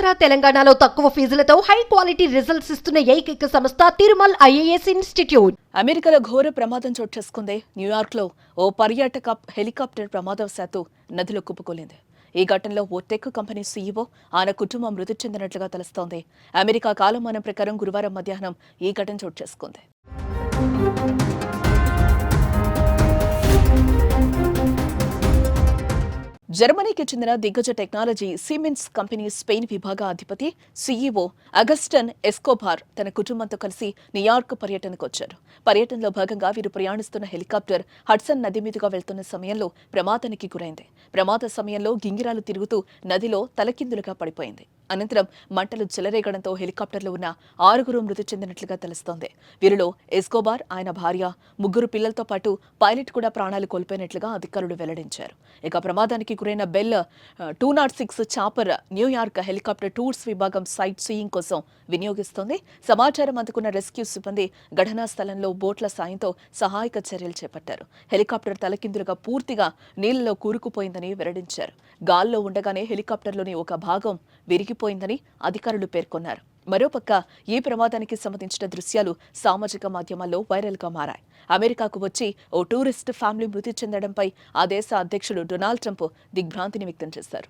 ఆంధ్ర తెలంగాణలో తక్కువ ఫీజులతో high quality results ఇస్తున్న ఏకైక సంస్థ తిరుమల్ ఐఏఎస్ ఇన్స్టిట్యూట్. అమెరికాలో ఘోర ప్రమాదం చోటు చేసుకుంది. న్యూయార్క్లో ఓ పర్యాటక హెలికాప్టర్ ప్రమాదవశాత్తు నదిలో కుప్పకూలింది. ఈ ఘటనలో ఓ టెక్ కంపెనీ సీఈఓ ఆయన కుటుంబం మృతి చెందినట్లుగా తెలుస్తోంది. అమెరికా కాలమానం ప్రకారం గురువారం మధ్యాహ్నం ఈ ఘటన చోటు చేసుకుంది. జర్మనీకి చెందిన దిగ్గజ టెక్నాలజీ సిమెన్స్ కంపెనీ స్పెయిన్ విభాగ అధిపతి సీఈఓ అగస్టన్ ఎస్కోబార్ తన కుటుంబంతో కలిసి న్యూయార్క్ పర్యటనకు వచ్చారు. పర్యటనలో భాగంగా వీరు ప్రయాణిస్తున్న హెలికాప్టర్ హడ్సన్ నది మీదుగా వెళ్తున్న సమయంలో ప్రమాదానికి గురైంది. ప్రమాద సమయంలో గింగిరాలు తిరుగుతూ నదిలో తలకిందులుగా పడిపోయింది. అనంతరం మంటలు చెలరేగడంతో హెలికాప్టర్లో ఉన్న 6 మృతి చెందినట్లుగా తెలుస్తోంది. వీరిలో ఎస్కోబార్, ఆయన భార్య, 3 పిల్లలతో పాటు పైలట్ కూడా ప్రాణాలు కోల్పోయినట్లుగా అధికారులు వెల్లడించారు. ఇక ప్రమాదానికి గురైన bell 206 chopper New York helicopter tours విభాగం సైట్ సీయింగ్ కోసం వినియోగిస్తోంది. సమాచారం అందుకున్న రెస్క్యూ సిబ్బంది ఘటనా స్థలంలో బోట్ల సాయంతో సహాయక చర్యలు చేపట్టారు. హెలికాప్టర్ తలకిందులుగా పూర్తిగా నీళ్లలో కూరుకుపోయిందని వెల్లడించారు. గాల్లో ఉండగానే హెలికాప్టర్లోని ఒక భాగం విరిగిపోయిందని అధికారులు పేర్కొన్నారు. మరోపక్క ఈ ప్రమాదానికి సంబంధించిన దృశ్యాలు సామాజిక మాధ్యమాల్లో వైరల్గా మారాయి. అమెరికాకు వచ్చి ఓ టూరిస్ట్ ఫ్యామిలీ మృతి చెందడంపై ఆ దేశ అధ్యక్షుడు డొనాల్డ్ ట్రంప్ దిగ్భ్రాంతిని వ్యక్తం చేశారు.